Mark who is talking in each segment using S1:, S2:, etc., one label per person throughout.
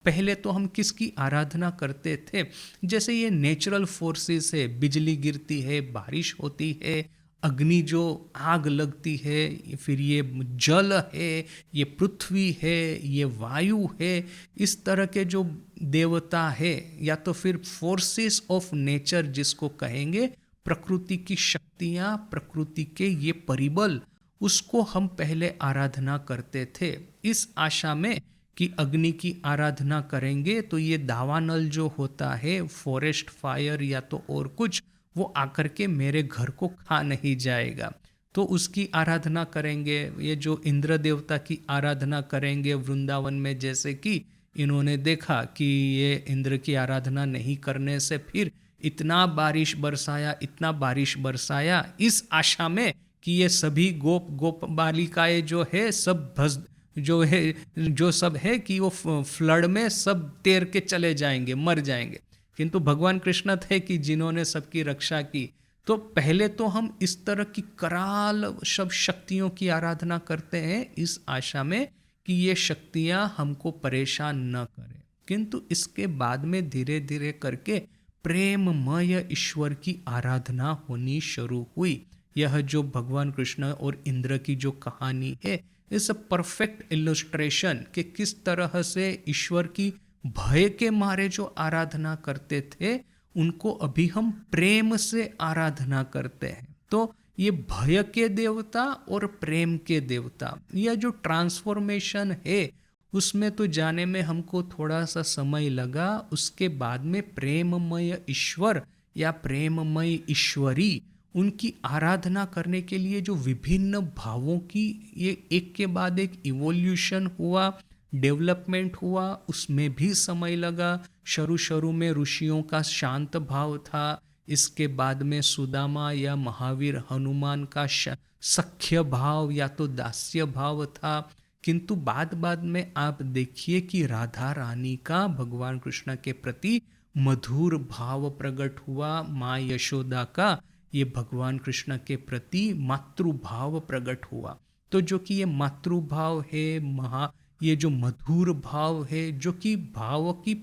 S1: पहले तो हम किसकी आराधना करते थे? जैसे ये नेचुरल फोर्सेस है, बिजली गिरती है, बारिश होती है, अग्नि जो आग लगती है, फिर ये जल है, ये पृथ्वी है, ये वायु है, इस तरह के जो देवता है या तो फिर फोर्सेस ऑफ नेचर जिसको कहेंगे, प्रकृति की शक्तियाँ, प्रकृति के ये परिबल, उसको हम पहले आराधना करते थे इस आशा में कि अग्नि की आराधना करेंगे तो ये दावानल जो होता है, फॉरेस्ट फायर या तो और कुछ, वो आकर के मेरे घर को खा नहीं जाएगा, तो उसकी आराधना करेंगे। ये जो इंद्र देवता की आराधना करेंगे वृंदावन में, जैसे कि इन्होंने देखा कि ये इंद्र की आराधना नहीं करने से फिर इतना बारिश बरसाया, इतना बारिश बरसाया, इस आशा में कि ये सभी गोप गोप बालिकाएं जो है सब भस जो है जो सब है कि वो फ्लड में सब तैर के चले जाएंगे, मर जाएंगे। किंतु भगवान कृष्ण थे कि जिन्होंने सबकी रक्षा की। तो पहले तो हम इस तरह की कराल सब शक्तियों की आराधना करते हैं इस आशा में कि ये शक्तियां हमको परेशान न करें। किंतु इसके बाद में धीरे धीरे करके प्रेममय ईश्वर की आराधना होनी शुरू हुई। यह जो भगवान कृष्ण और इंद्र की जो कहानी है, इस परफेक्ट इलस्ट्रेशन कि किस तरह से ईश्वर की भय के मारे जो आराधना करते थे, उनको अभी हम प्रेम से आराधना करते हैं। तो ये भय के देवता और प्रेम के देवता, यह जो ट्रांसफॉर्मेशन है उसमें तो जाने में हमको थोड़ा सा समय लगा। उसके बाद में प्रेममय ईश्वर या प्रेममय ईश्वरी, उनकी आराधना करने के लिए जो विभिन्न भावों की ये एक के बाद एक इवोल्यूशन हुआ, डेवलपमेंट हुआ, उसमें भी समय लगा। शुरू शुरू में ऋषियों का शांत भाव था, इसके बाद में सुदामा या महावीर हनुमान का सख्य भाव या तो दास्य भाव था। किंतु बाद बाद में आप देखिए कि राधा रानी का भगवान कृष्ण के प्रति मधुर भाव प्रकट हुआ, माँ यशोदा का ये भगवान कृष्ण के प्रति मातृभाव प्रकट हुआ। तो जो कि ये मातृभाव है, ये जो मधुर भाव है, जो कि भाव की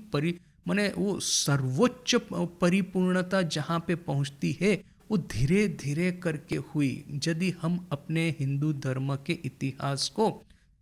S1: माने वो सर्वोच्च परिपूर्णता जहाँ पे पहुँचती है, वो धीरे धीरे करके हुई। यदि हम अपने हिंदू धर्म के इतिहास को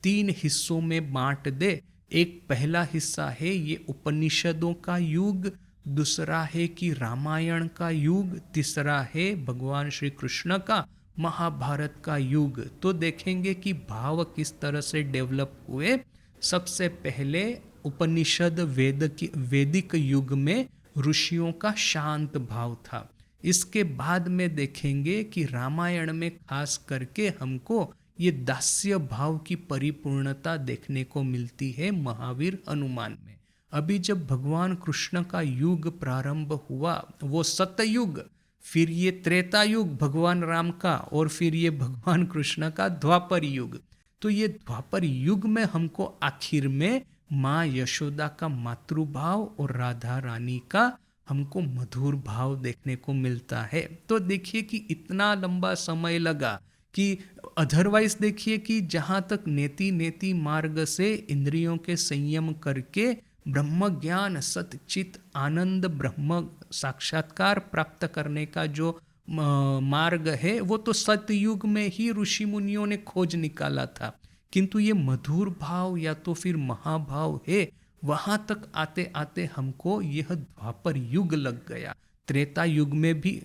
S1: 3 हिस्सों में बांट दे, एक पहला हिस्सा है ये उपनिषदों का युग, दूसरा है कि रामायण का युग, तीसरा है भगवान श्री कृष्ण का महाभारत का युग। तो देखेंगे कि भाव किस तरह से डेवलप हुए। सबसे पहले उपनिषद वैदिक युग में ऋषियों का शांत भाव था। इसके बाद में देखेंगे कि रामायण में खास करके हमको ये दास्य भाव की परिपूर्णता देखने को मिलती है महावीर हनुमान में। अभी जब भगवान कृष्ण का युग प्रारंभ हुआ, वो सतयुग, फिर ये त्रेता युग भगवान राम का, और फिर ये भगवान कृष्ण का द्वापर युग। तो ये द्वापर युग में हमको आखिर में माँ यशोदा का मातृभाव और राधा रानी का हमको मधुर भाव देखने को मिलता है। तो देखिए कि इतना लंबा समय लगा कि अदरवाइज देखिए कि जहाँ तक नेति नेति मार्ग से इंद्रियों के संयम करके ब्रह्म ज्ञान सतचित आनंद ब्रह्म साक्षात्कार प्राप्त करने का जो मार्ग है, वो तो सतयुग में ही ऋषि मुनियों ने खोज निकाला था। किंतु ये मधुर भाव या तो फिर महाभाव है, वहां तक आते आते हमको यह द्वापर युग लग गया। त्रेता युग में भी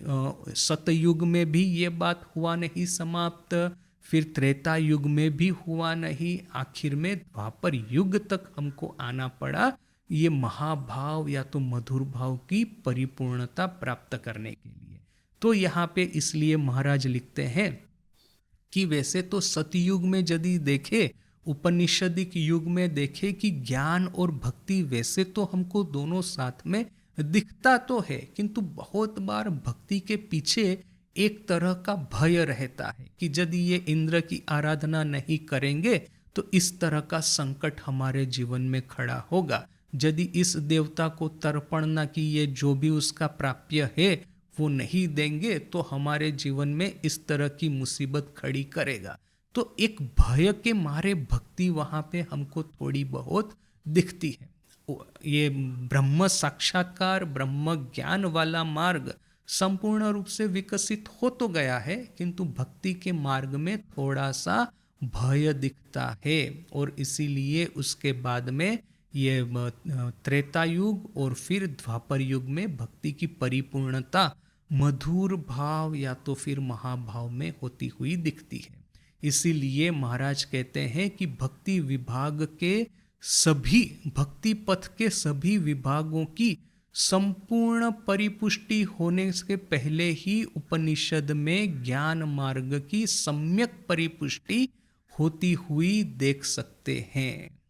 S1: सतयुग में भी ये बात हुआ नहीं समाप्त, फिर त्रेता युग में भी हुआ नहीं, आखिर में द्वापर युग तक हमको आना पड़ा ये महाभाव या तो मधुर भाव की परिपूर्णता प्राप्त करने के लिए। तो यहाँ पे इसलिए महाराज लिखते हैं कि वैसे तो सतयुग में यदि देखे, उपनिषदिक युग में देखे कि ज्ञान और भक्ति वैसे तो हमको दोनों साथ में दिखता तो है, किंतु बहुत बार भक्ति के पीछे एक तरह का भय रहता है कि यदि ये इंद्र की आराधना नहीं करेंगे तो इस तरह का संकट हमारे जीवन में खड़ा होगा। यदि इस देवता को तर्पण न किए, जो भी उसका प्राप्य है वो नहीं देंगे, तो हमारे जीवन में इस तरह की मुसीबत खड़ी करेगा। तो एक भय के मारे भक्ति वहाँ पे हमको थोड़ी बहुत दिखती है। ये ब्रह्म साक्षात्कार, ब्रह्म ज्ञान वाला मार्ग संपूर्ण रूप से विकसित हो तो गया है, किंतु भक्ति के मार्ग में थोड़ा सा भय दिखता है। और इसीलिए उसके बाद में ये त्रेता युग और फिर द्वापर युग में भक्ति की परिपूर्णता मधुर भाव या तो फिर महाभाव में होती हुई दिखती है। इसीलिए महाराज कहते हैं कि भक्ति विभाग के सभी, भक्ति पथ के सभी विभागों की संपूर्ण परिपुष्टि होने से पहले ही उपनिषद में ज्ञान मार्ग की सम्यक परिपुष्टि होती हुई देख सकते हैं।